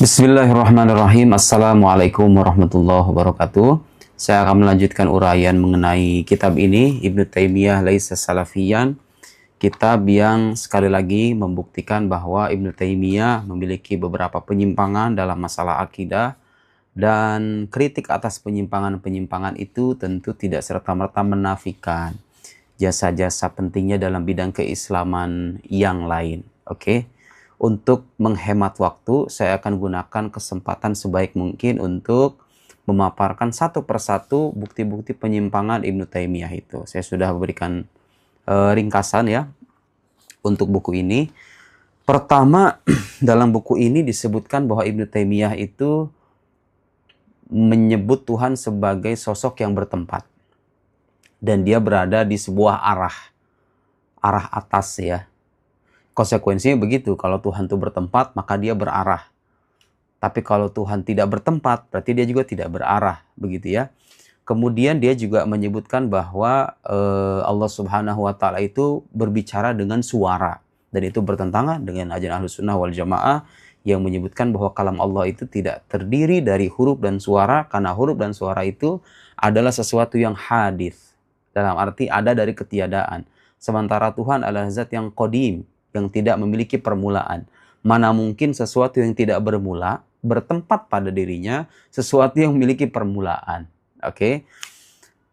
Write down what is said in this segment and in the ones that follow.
Bismillahirrahmanirrahim. Assalamualaikum warahmatullahi wabarakatuh. Saya akan melanjutkan uraian mengenai kitab ini, Ibnu Taimiyah Laisa Salafiyan. Kitab yang sekali lagi membuktikan bahwa Ibnu Taimiyah memiliki beberapa penyimpangan dalam masalah akidah, dan kritik atas penyimpangan-penyimpangan itu tentu tidak serta-merta menafikan jasa-jasa pentingnya dalam bidang keislaman yang lain. Oke? Untuk menghemat waktu, saya akan gunakan kesempatan sebaik mungkin untuk memaparkan satu persatu bukti-bukti penyimpangan Ibnu Taimiyah itu. Saya sudah berikan ringkasan ya untuk buku ini. Pertama, dalam buku ini disebutkan bahwa Ibnu Taimiyah itu menyebut Tuhan sebagai sosok yang bertempat. Dan dia berada di sebuah arah atas ya. Konsekuensinya begitu, kalau Tuhan itu bertempat, maka dia berarah. Tapi kalau Tuhan tidak bertempat, berarti dia juga tidak berarah, begitu ya. Kemudian dia juga menyebutkan bahwa Allah Subhanahu wa Ta'ala itu berbicara dengan suara. Dan itu bertentangan dengan ajaran Ahlus Sunnah wal Jamaah yang menyebutkan bahwa kalam Allah itu tidak terdiri dari huruf dan suara, karena huruf dan suara itu adalah sesuatu yang hadis. Dalam arti ada dari ketiadaan. Sementara Tuhan adalah zat yang qadim, yang tidak memiliki permulaan. Mana mungkin sesuatu yang tidak bermula bertempat pada dirinya sesuatu yang memiliki permulaan. Oke.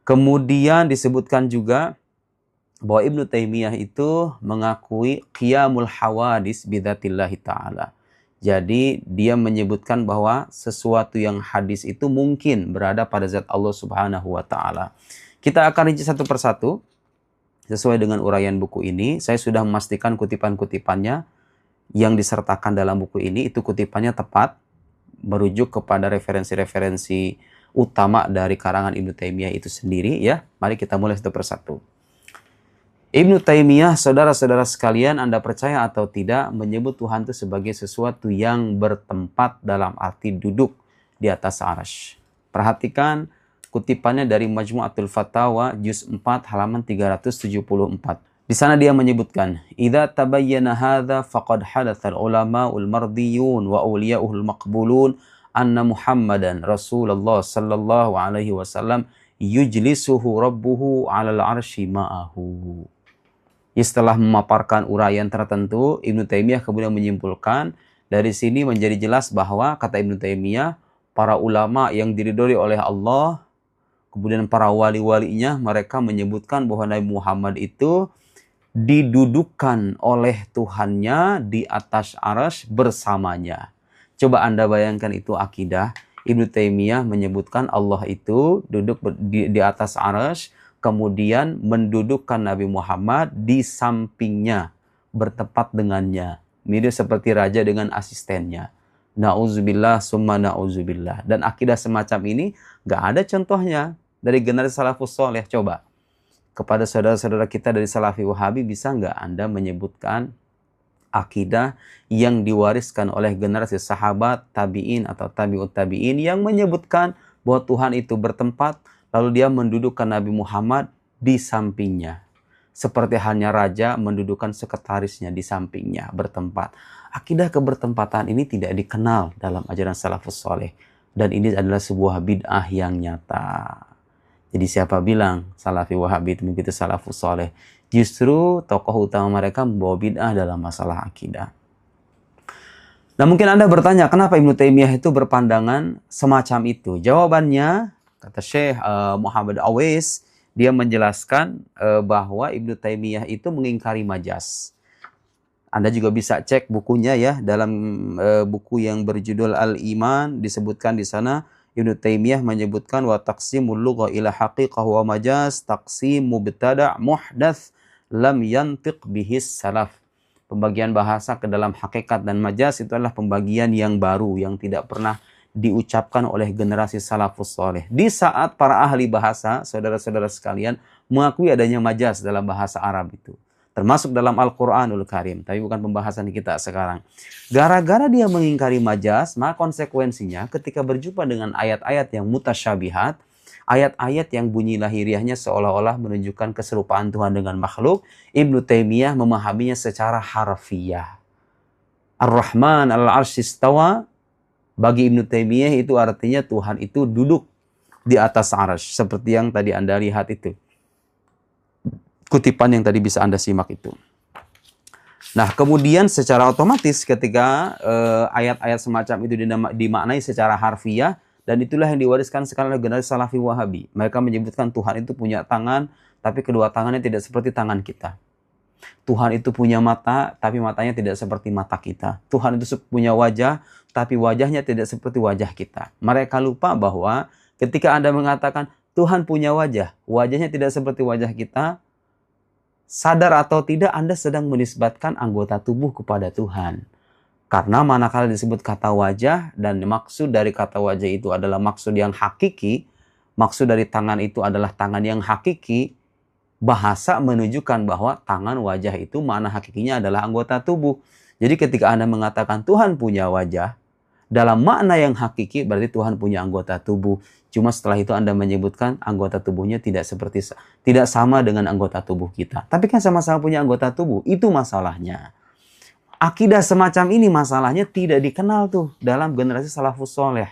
Kemudian disebutkan juga bahwa Ibnu Taimiyah itu mengakui qiyamul hawadis bidzatillahi ta'ala. Jadi dia menyebutkan bahwa sesuatu yang hadis itu mungkin berada pada zat Allah Subhanahu wa Ta'ala. Kita akan rinci satu persatu. Sesuai dengan uraian buku ini, saya sudah memastikan kutipan-kutipannya yang disertakan dalam buku ini, itu kutipannya tepat, merujuk kepada referensi-referensi utama dari karangan Ibnu Taimiyah itu sendiri ya. Mari kita mulai satu persatu. Ibnu Taimiyah, saudara-saudara sekalian, Anda percaya atau tidak, menyebut Tuhan itu sebagai sesuatu yang bertempat dalam arti duduk di atas arsy. Perhatikan kutipannya dari Majmu'atul Fatawa juz 4 halaman 374. Di sana dia menyebutkan, "Idza tabayyana hadza faqad hadatsal ulama'ul mardiyun wa awliya'uhul maqbulun anna Muhammadan Rasulullah sallallahu alaihi wasallam yujlisuhu rabbuhu 'alal 'arsy ma'ahu." Setelah memaparkan uraian tertentu, Ibnu Taimiyah kemudian menyimpulkan, dari sini menjadi jelas bahwa kata Ibnu Taimiyah, para ulama yang diridhoi oleh Allah, kemudian para wali-walinya, mereka menyebutkan bahwa Nabi Muhammad itu didudukkan oleh Tuhannya di atas arsy bersamanya. Coba Anda bayangkan itu akidah. Ibnu Taimiyah menyebutkan Allah itu duduk di atas arsy, kemudian mendudukkan Nabi Muhammad di sampingnya, bertepat dengannya. Mirip seperti raja dengan asistennya. Na'udzubillah summa na'udzubillah. Dan akidah semacam ini gak ada contohnya dari generasi salafus soleh. Coba kepada saudara-saudara kita dari Salafi Wahabi, bisa nggak Anda menyebutkan akidah yang diwariskan oleh generasi sahabat, tabi'in atau tabi'ut tabi'in yang menyebutkan bahwa Tuhan itu bertempat, lalu dia mendudukkan Nabi Muhammad di sampingnya. Seperti halnya raja mendudukkan sekretarisnya di sampingnya, bertempat. Akidah kebertempatan ini tidak dikenal dalam ajaran salafus soleh. Dan ini adalah sebuah bid'ah yang nyata. Jadi siapa bilang Salafi Wahabi itu begitu salafus soleh? Justru tokoh utama mereka membawa bid'ah dalam masalah akidah. Nah, mungkin Anda bertanya, kenapa Ibnu Taimiyah itu berpandangan semacam itu? Jawabannya, kata Syekh Muhammad Awais, dia menjelaskan bahwa Ibnu Taimiyah itu mengingkari majaz. Anda juga bisa cek bukunya ya, dalam buku yang berjudul Al-Iman, disebutkan di sana Ibnu Taimiyah menyebutkan wa taqsimul lugha ila haqiqah wa majaz taqsim mubtada' muhdats lam yantiq bihis salaf. Pembagian bahasa ke dalam hakikat dan majaz itu adalah pembagian yang baru, yang tidak pernah diucapkan oleh generasi salafus soleh. Di saat para ahli bahasa, saudara-saudara sekalian, mengakui adanya majaz dalam bahasa Arab itu. Termasuk dalam Al-Quranul Karim. Tapi bukan pembahasan kita sekarang. Gara-gara dia mengingkari majaz, maka konsekuensinya ketika berjumpa dengan ayat-ayat yang mutasyabihat, ayat-ayat yang bunyi lahiriahnya seolah-olah menunjukkan keserupaan Tuhan dengan makhluk, Ibnu Taimiyah memahaminya secara harfiah. Ar-Rahman al-Arsy istawa, Bagi Ibnu Taimiyah itu artinya Tuhan itu duduk di atas arsy, seperti yang tadi Anda lihat itu. Kutipan yang tadi bisa Anda simak itu. Nah, kemudian secara otomatis ketika ayat-ayat semacam itu dimaknai secara harfiah, dan itulah yang diwariskan sekali oleh generasi Salafi Wahabi. Mereka menyebutkan Tuhan itu punya tangan, tapi kedua tangannya tidak seperti tangan kita. Tuhan itu punya mata, tapi matanya tidak seperti mata kita. Tuhan itu punya wajah, tapi wajahnya tidak seperti wajah kita. Mereka lupa bahwa ketika Anda mengatakan Tuhan punya wajah, wajahnya tidak seperti wajah kita, sadar atau tidak Anda sedang menisbatkan anggota tubuh kepada Tuhan. Karena manakala disebut kata wajah dan maksud dari kata wajah itu adalah maksud yang hakiki, maksud dari tangan itu adalah tangan yang hakiki, bahasa menunjukkan bahwa tangan wajah itu makna hakikinya adalah anggota tubuh. Jadi ketika Anda mengatakan Tuhan punya wajah, dalam makna yang hakiki berarti Tuhan punya anggota tubuh. Cuma setelah itu Anda menyebutkan anggota tubuhnya tidak sama dengan anggota tubuh kita. Tapi kan sama-sama punya anggota tubuh. Itu masalahnya. Akidah semacam ini masalahnya tidak dikenal tuh dalam generasi salafus soleh.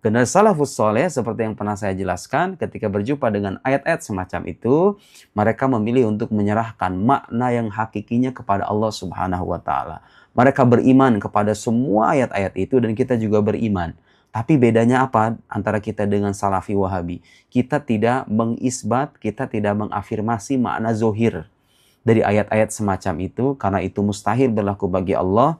Generasi salafus soleh seperti yang pernah saya jelaskan, ketika berjumpa dengan ayat-ayat semacam itu, mereka memilih untuk menyerahkan makna yang hakikinya kepada Allah Subhanahu wa Ta'ala. Mereka beriman kepada semua ayat-ayat itu dan kita juga beriman. Tapi bedanya apa antara kita dengan Salafi Wahabi? Kita tidak mengisbat, kita tidak mengafirmasi makna zohir dari ayat-ayat semacam itu, karena itu mustahil berlaku bagi Allah.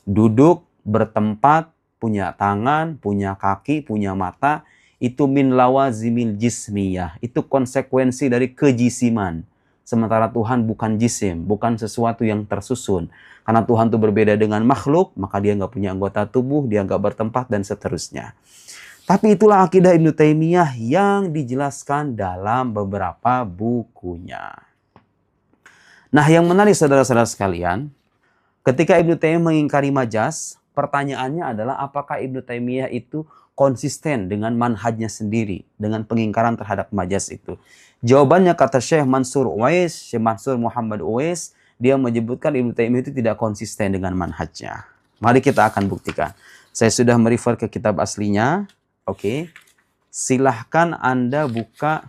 Duduk, bertempat, punya tangan, punya kaki, punya mata, itu min lawazimil jismiyah. Itu konsekuensi dari kejisiman. Sementara Tuhan bukan jisim, bukan sesuatu yang tersusun. Karena Tuhan itu berbeda dengan makhluk, maka dia nggak punya anggota tubuh, dia nggak bertempat, dan seterusnya. Tapi itulah akidah Ibnu Taimiyah yang dijelaskan dalam beberapa bukunya. Nah, yang menarik saudara-saudara sekalian, ketika Ibnu Taimiyah mengingkari majaz, pertanyaannya adalah apakah Ibnu Taimiyah itu konsisten dengan manhajnya sendiri, dengan pengingkaran terhadap majaz itu. Jawabannya kata Syekh Mansur Muhammad Uwais, dia menyebutkan Ibnu Taimiyah itu tidak konsisten dengan manhajnya. Mari kita akan buktikan. Saya sudah merefer ke kitab aslinya. Oke. Silahkan Anda buka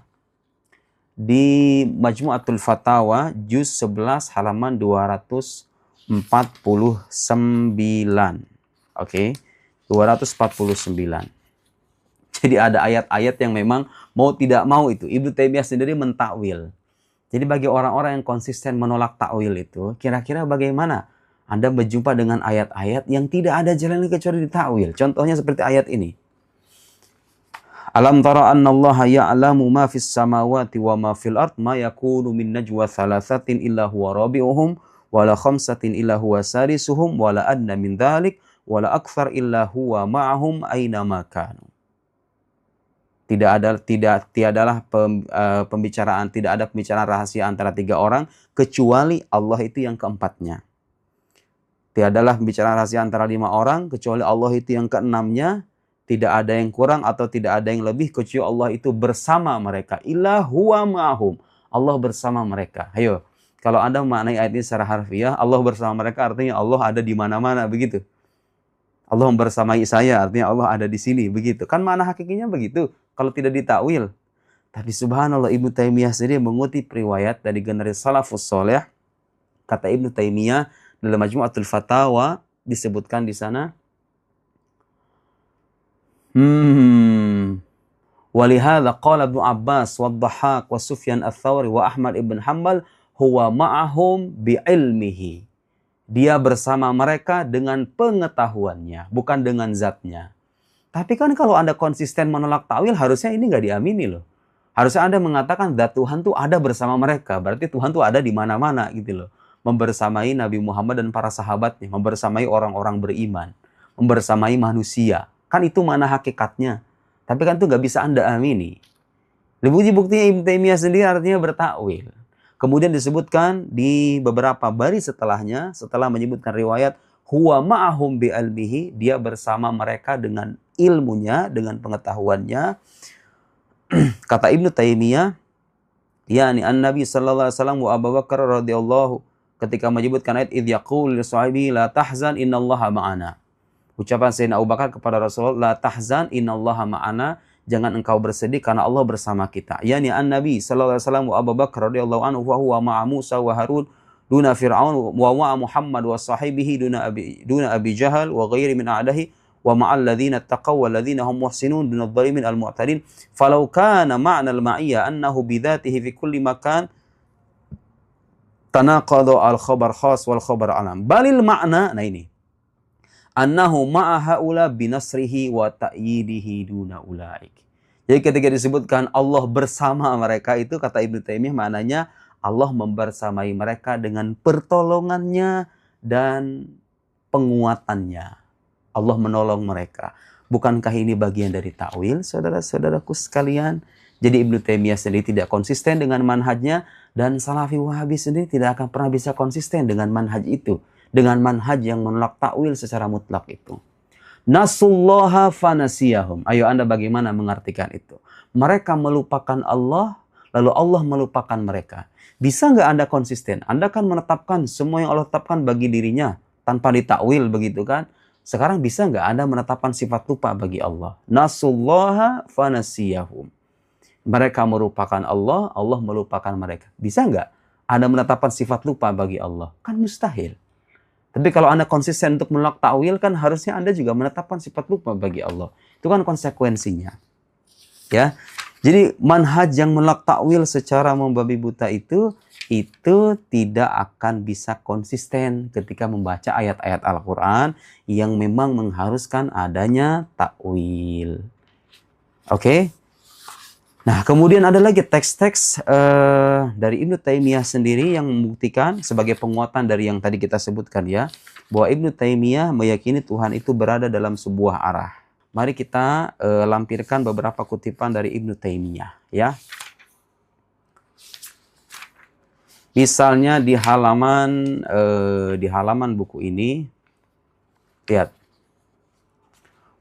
di Majmu'atul Fatawa juz 11 halaman 249. Oke. 249. Jadi ada ayat-ayat yang memang mau tidak mau itu Ibnu Taimiyah sendiri mentakwil. Jadi bagi orang-orang yang konsisten menolak takwil itu, kira-kira bagaimana Anda berjumpa dengan ayat-ayat yang tidak ada jalan kecuali ditakwil? Contohnya seperti ayat ini. Alam tara annallaha ya'lamu ma fis samawati wa ma fil ard ma yakunu min najwa thalathatin illa huwa rabi'uhum wala khamsatin illa huwa sarisuhum wala adna min dhalik wala akthar illa huwa ma'ahum aina ma kanu. Tidak ada pembicaraan rahasia antara tiga orang kecuali Allah itu yang keempatnya. Tiadalah pembicaraan rahasia antara 5 orang kecuali Allah itu yang keenamnya. Tidak ada yang kurang atau tidak ada yang lebih kecuali Allah itu bersama mereka. Illa huwa ma'ahum. Allah bersama mereka. Ayo, kalau Anda memaknai ayat ini secara harfiah, Allah bersama mereka artinya Allah ada di mana-mana, begitu. Allah bersamai saya artinya Allah ada di sini, begitu. Kan makna hakikinya begitu kalau tidak ditakwil. Tapi subhanallah, Ibnu Taimiyah sendiri mengutip riwayat dari generasi salafus soleh. Kata Ibnu Taimiyah dalam Majmu'atul Fatawa disebutkan di sana, walihada qala Ibnu Abbas wa Dhahhak wa Sufyan ats-Tsauri wa Ahmad ibn Hanbal huwa ma'ahum bi'ilmihi. Dia bersama mereka dengan pengetahuannya, bukan dengan zatnya. Tapi kan kalau Anda konsisten menolak takwil, harusnya ini nggak diamini loh. Harusnya Anda mengatakan zat Tuhan tuh ada bersama mereka. Berarti Tuhan tuh ada di mana-mana gitu loh. Membersamai Nabi Muhammad dan para sahabatnya, membersamai orang-orang beriman, membersamai manusia. Kan itu mana hakikatnya. Tapi kan itu nggak bisa Anda amini. Buktinya Ibnu Taimiyah sendiri artinya bertakwil. Kemudian disebutkan di beberapa baris setelahnya, setelah menyebutkan riwayat huwa ma'ahum bi'ilmihi, dia bersama mereka dengan ilmunya, dengan pengetahuannya. Kata Ibnu Taimiyah, yakni an-Nabi sallallahu alaihi wasallam wa Abu Bakar radhiyallahu, ketika menyebutkan ayat idz yaqul li sahibi la tahzan innallaha ma'ana. Ucapan Sayyidina Abu Bakar kepada Rasulullah, la tahzan innallaha ma'ana, jangan engkau bersedih karena Allah bersama kita. Yani an-Nabi sallallahu alaihi wasallam wa Abu Bakar radhiyallahu anhu wa huwa ma'a Musa wa Harun duna Fir'aun wa ma'a Muhammad wa sahibihi duna Abi Jahal wa ghairi min a'dahi wa ma'al ladzina taqaw wal ladzina hum muhsinun duna adh-dhalimin al-mu'tadin. Falau kana ma'na al-ma'iyya annahu bidzatihi fi kulli makan tanaqadu al-khabar khas wal khabar alam. Balil ma'na, nah ini, annahu ma'a haula binasrihi wa ta'yidihi duna ulaik. Jadi ketika disebutkan Allah bersama mereka itu, kata Ibnu Taimiyah, maknanya Allah membersamai mereka dengan pertolongannya dan penguatannya. Allah menolong mereka. Bukankah ini bagian dari ta'wil, saudara-saudaraku sekalian? Jadi Ibnu Taimiyah sendiri tidak konsisten dengan manhajnya, dan Salafi Wahabi sendiri tidak akan pernah bisa konsisten dengan manhaj itu. Dengan manhaj yang menolak ta'wil secara mutlak itu. Nasullaha fanasiyahum. Ayo Anda bagaimana mengartikan itu? Mereka melupakan Allah, lalu Allah melupakan mereka. Bisa nggak Anda konsisten? Anda kan menetapkan semua yang Allah tetapkan bagi dirinya tanpa ditakwil, begitu kan? Sekarang bisa nggak Anda menetapkan sifat lupa bagi Allah? Nasullaha fanasiyahum. Mereka melupakan Allah, Allah melupakan mereka. Bisa nggak Anda menetapkan sifat lupa bagi Allah? Kan mustahil. Tapi kalau Anda konsisten untuk menolak ta'wil, kan harusnya Anda juga menetapkan sifat lupa bagi Allah. Itu kan konsekuensinya. Ya. Jadi manhaj yang menolak ta'wil secara membabi buta itu tidak akan bisa konsisten ketika membaca ayat-ayat Al-Quran yang memang mengharuskan adanya ta'wil. Oke? Nah, kemudian ada lagi teks-teks dari Ibnu Taimiyah sendiri yang membuktikan sebagai penguatan dari yang tadi kita sebutkan ya, bahwa Ibnu Taimiyah meyakini Tuhan itu berada dalam sebuah arah. Mari kita lampirkan beberapa kutipan dari Ibnu Taimiyah ya. Misalnya di halaman buku ini, lihat.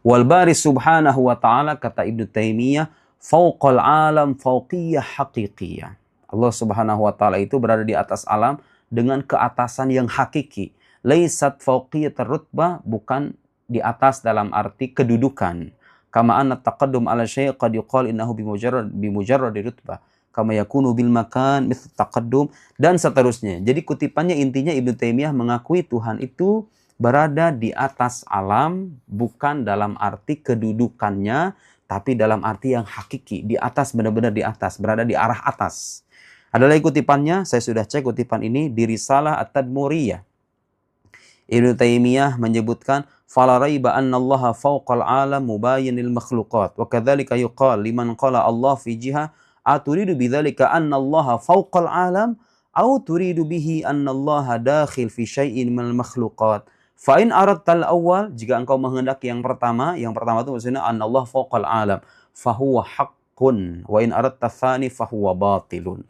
Wal bari subhanahu wa ta'ala, kata Ibnu Taimiyah, fauqal alam fauqiyah haqiqiyah. Allah Subhanahu wa taala itu berada di atas alam dengan keatasan yang hakiki. Laisat fauqiyat rutbah, bukan di atas dalam arti kedudukan. Kama anna taqaddum ala syai' qad yuqal innahu bimujarrad rutbah. Kama yakunu bil makan mithl taqaddum, dan seterusnya. Jadi kutipannya intinya Ibnu Taimiyah mengakui Tuhan itu berada di atas alam bukan dalam arti kedudukannya, tapi dalam arti yang hakiki, di atas, benar-benar di atas, berada di arah atas. Ada lagi kutipannya, saya sudah cek kutipan ini di Risalah At-Tadmuriyah. Ibnu Taimiyah menyebutkan, fala raiba anna Allaha fawqal alam mubayyinil makhluqat, wa kadzalika yuqal liman qala Allah fi jiha, aturidu bidzalika anna Allaha fawqal alam, au turidu bihi anna Allaha dakhil fi syai'in minal makhluqat. Fa'in aradtal awal, jika engkau menghendaki yang pertama itu maksudnya anallah fawqal alam, fahuwa haqqun, wa in aradta tsani fahuwa batilun.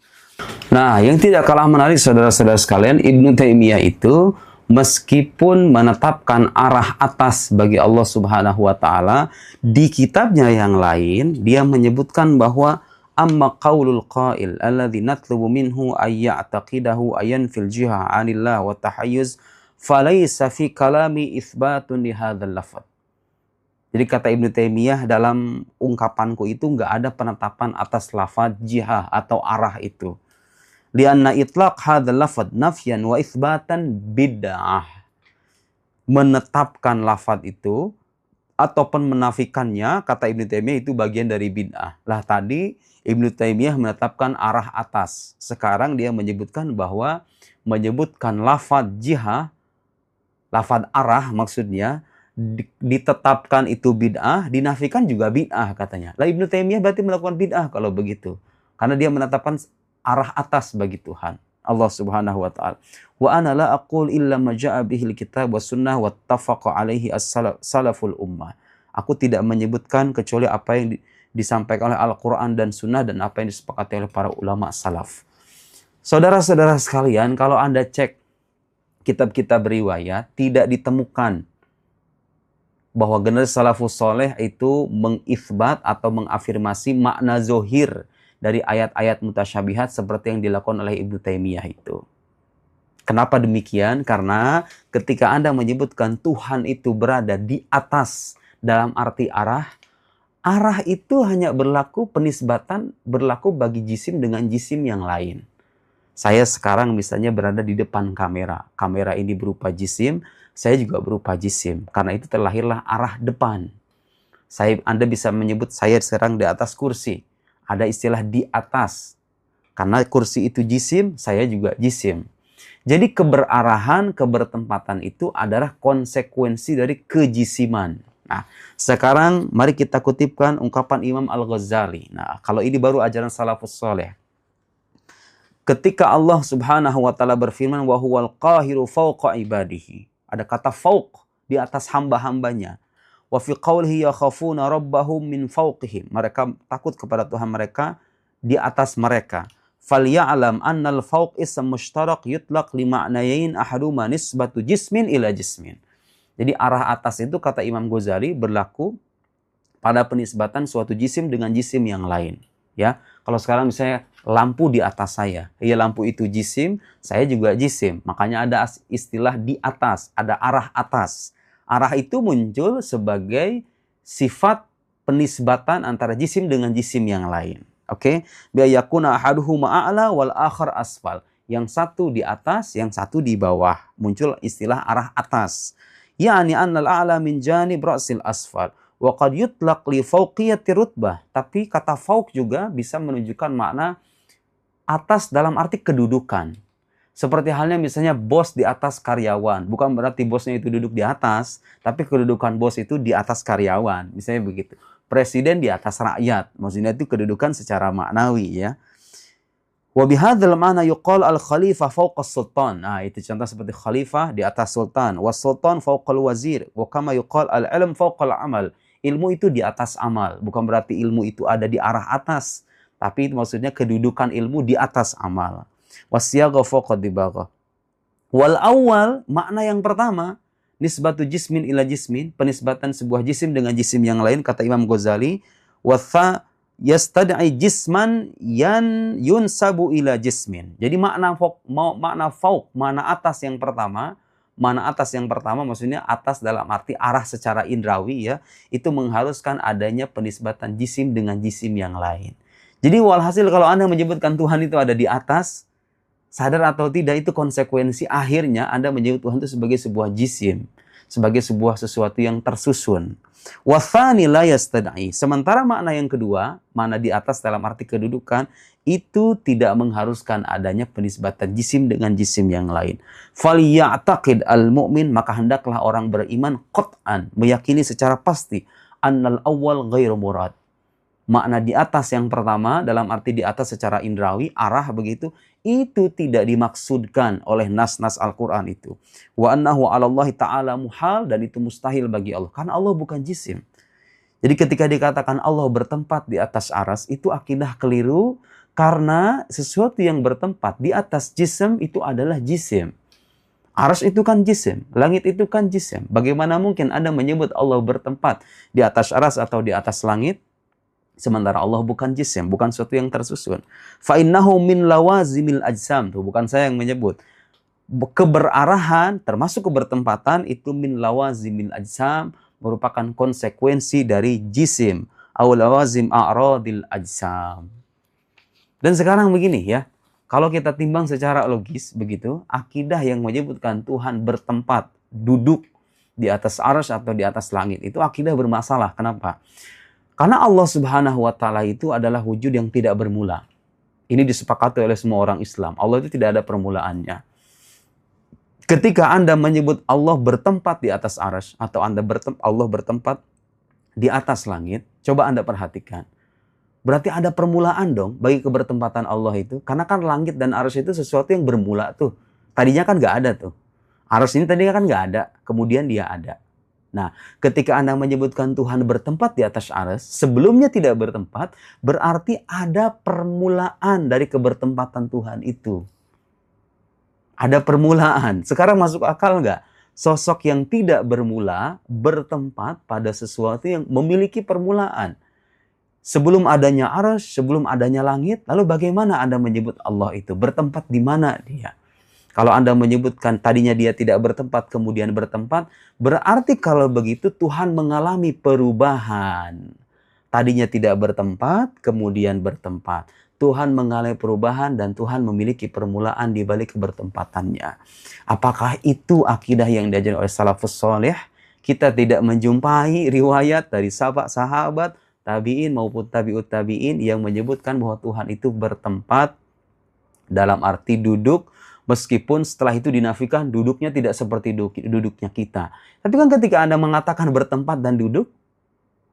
Nah, yang tidak kalah menarik saudara-saudara sekalian, Ibnu Taimiyah itu meskipun menetapkan arah atas bagi Allah Subhanahu wa taala, di kitabnya yang lain dia menyebutkan bahwa amma qaulul qail alladzi natlubu minhu ay ya'taqidahu ayan fil jiha 'anillah wa tahayyuz falaysa fi kalami itsbatun li hadzal lafadz. Jadi kata Ibnu Taimiyah, dalam ungkapanku itu enggak ada penetapan atas lafaz jihah atau arah itu. Lianna itlaq hadzal lafadz nafyan wa itsbatan bid'ah. Menetapkan lafaz itu ataupun menafikannya, kata Ibnu Taimiyah, itu bagian dari bid'ah. Lah tadi Ibnu Taimiyah menetapkan arah atas. Sekarang dia menyebutkan bahwa menyebutkan lafaz jihah, lafaz arah maksudnya, ditetapkan itu bid'ah, dinafikan juga bid'ah katanya. Lah Ibnu Taimiyah berarti melakukan bid'ah kalau begitu. Karena dia menetapkan arah atas bagi Tuhan, Allah Subhanahu wa taala. Wa ana la aqul illa ma ja'a bihil kitab was sunnah wattafaqa alaihi as-salaful ummah. Aku tidak menyebutkan kecuali apa yang disampaikan oleh Al-Qur'an dan sunnah dan apa yang disepakati oleh para ulama salaf. Saudara-saudara sekalian, kalau Anda cek kitab-kitab riwayat, tidak ditemukan bahwa generasi salafus soleh itu mengithbat atau mengafirmasi makna zohir dari ayat-ayat mutasyabihat seperti yang dilakukan oleh Ibnu Taimiyah itu. Kenapa demikian? Karena ketika Anda menyebutkan Tuhan itu berada di atas dalam arti arah, arah itu hanya berlaku penisbatan berlaku bagi jisim dengan jisim yang lain. Saya sekarang misalnya berada di depan kamera. Kamera ini berupa jisim, saya juga berupa jisim. Karena itu terlahirlah arah depan. Anda bisa menyebut saya sekarang di atas kursi. Ada istilah di atas. Karena kursi itu jisim, saya juga jisim. Jadi keberarahan, kebertempatan itu adalah konsekuensi dari kejisiman. Nah, sekarang mari kita kutipkan ungkapan Imam Al-Ghazali. Nah, kalau ini baru ajaran salafus soleh. Ketika Allah Subhanahu wa taala berfirman wa huwal qahiru fawqa ibadihi. Ada kata fauq di atas hamba-hambanya. Wa fi qawlihi yakhafuna rabbahum min fawqihim. Mereka takut kepada Tuhan mereka di atas mereka. Falya'lam annal fawq ism mushtarak yutlaq li ma'nayain ahaduma nisbatu jismin ila jismin. Jadi arah atas itu kata Imam Ghazali berlaku pada penisbatan suatu jisim dengan jisim yang lain. Ya, kalau sekarang misalnya lampu di atas saya, ya lampu itu jisim, saya juga jisim. Makanya ada istilah di atas, ada arah atas. Arah itu muncul sebagai sifat penisbatan antara jisim dengan jisim yang lain. Oke, biayakuna ahaduhuma a'la wal akhar asfal. Yang satu di atas, yang satu di bawah. Muncul istilah arah atas. Yani annal a'la min janib ra'sil asfal. Wa qad yutlaq li fawqiyati rutbah. Tapi kata fauq juga bisa menunjukkan makna atas dalam arti kedudukan. Seperti halnya misalnya bos di atas karyawan. Bukan berarti bosnya itu duduk di atas, tapi kedudukan bos itu di atas karyawan. Misalnya begitu. Presiden di atas rakyat. Maksudnya itu kedudukan secara maknawi ya. Wa bihadzal ma'na yuqal al-khalifah fawqa sultan. Nah, itu contoh seperti khalifah di atas sultan, was sultan fawqa al-wazir, wa kama yuqal al-ilm fawqa al-amal. Ilmu itu di atas amal, bukan berarti ilmu itu ada di arah atas, tapi itu maksudnya kedudukan ilmu di atas amal. Wasyagha fawqa dibagha. Wal awal, makna yang pertama, nisbatu jismin ila jismin, penisbatan sebuah jisim dengan jisim yang lain kata Imam Ghazali, wa yastad'i jisman yunsabu ila jismin. Jadi makna fauq, makna atas yang pertama, maksudnya atas dalam arti arah secara indrawi ya, itu mengharuskan adanya penisbatan jisim dengan jisim yang lain. Jadi walhasil kalau Anda menyebutkan Tuhan itu ada di atas, sadar atau tidak itu konsekuensi akhirnya Anda menyebut Tuhan itu sebagai sebuah jisim, sebagai sebuah sesuatu yang tersusun. Wathani la yastad'i. Sementara makna yang kedua, makna di atas dalam arti kedudukan, itu tidak mengharuskan adanya penisbatan jisim dengan jisim yang lain. Falya'taqid al-mu'min, maka hendaklah orang beriman qat'an, meyakini secara pasti annal awwal ghairu murad. Makna di atas yang pertama dalam arti di atas secara indrawi, arah begitu, itu tidak dimaksudkan oleh nas-nas Al-Quran itu. Wa annahu 'ala Allah ta'ala muhal, dan itu mustahil bagi Allah. Karena Allah bukan jisim. Jadi ketika dikatakan Allah bertempat di atas aras, itu akidah keliru. Karena sesuatu yang bertempat di atas jisim itu adalah jisim. Aras itu kan jisim. Langit itu kan jisim. Bagaimana mungkin Anda menyebut Allah bertempat di atas aras atau di atas langit? Sementara Allah bukan jisim, bukan sesuatu yang tersusun. Fa innahu min lawazimil ajsam, tuh bukan saya yang menyebut. Keberarahan termasuk kebertempatan itu min lawazimil ajsam, merupakan konsekuensi dari jisim. Aw lawazim a'radil ajsam. Dan sekarang begini ya, kalau kita timbang secara logis begitu, akidah yang menyebutkan Tuhan bertempat, duduk di atas arsy atau di atas langit, itu akidah bermasalah. Kenapa? Karena Allah Subhanahu wa taala itu adalah wujud yang tidak bermula. Ini disepakati oleh semua orang Islam. Allah itu tidak ada permulaannya. Ketika Anda menyebut Allah bertempat di atas arsy atau Allah bertempat di atas langit, coba Anda perhatikan. Berarti ada permulaan dong bagi kebertempatan Allah itu. Karena kan langit dan arsy itu sesuatu yang bermula tuh. Tadinya kan nggak ada tuh. Arsy ini tadinya kan nggak ada, kemudian dia ada. Nah, ketika Anda menyebutkan Tuhan bertempat di atas arsy, sebelumnya tidak bertempat, berarti ada permulaan dari kebertempatan Tuhan itu. Ada permulaan. Sekarang masuk akal nggak? Sosok yang tidak bermula bertempat pada sesuatu yang memiliki permulaan. Sebelum adanya arsy, sebelum adanya langit, lalu bagaimana Anda menyebut Allah itu? Bertempat di mana dia? Kalau Anda menyebutkan tadinya dia tidak bertempat, kemudian bertempat, berarti kalau begitu Tuhan mengalami perubahan. Tadinya tidak bertempat, kemudian bertempat. Tuhan mengalami perubahan dan Tuhan memiliki permulaan di balik kebertempatannya. Apakah itu akidah yang diajarkan oleh salafus soleh? Kita tidak menjumpai riwayat dari sahabat-sahabat, tabi'in maupun tabi'ut tabi'in yang menyebutkan bahwa Tuhan itu bertempat dalam arti duduk, meskipun setelah itu dinafikan duduknya tidak seperti duduknya kita. Tapi kan ketika Anda mengatakan bertempat dan duduk,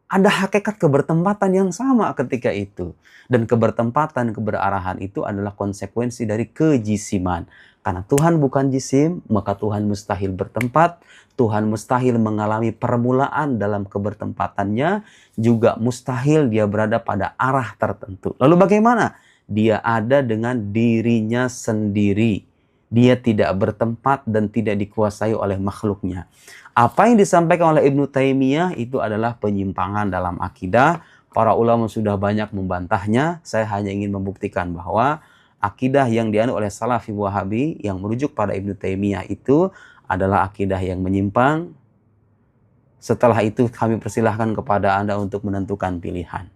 ada hakikat kebertempatan yang sama ketika itu. Dan kebertempatan, keberarahan itu adalah konsekuensi dari kejisiman. Karena Tuhan bukan jisim, maka Tuhan mustahil bertempat. Tuhan mustahil mengalami permulaan dalam kebertempatannya. Juga mustahil dia berada pada arah tertentu. Lalu bagaimana? Dia ada dengan dirinya sendiri. Dia tidak bertempat dan tidak dikuasai oleh makhluknya. Apa yang disampaikan oleh Ibnu Taimiyah itu adalah penyimpangan dalam akidah. Para ulama sudah banyak membantahnya. Saya hanya ingin membuktikan bahwa akidah yang dianut oleh Salafi Wahabi yang merujuk pada Ibnu Taimiyah itu adalah akidah yang menyimpang. Setelah itu kami persilahkan kepada Anda untuk menentukan pilihan.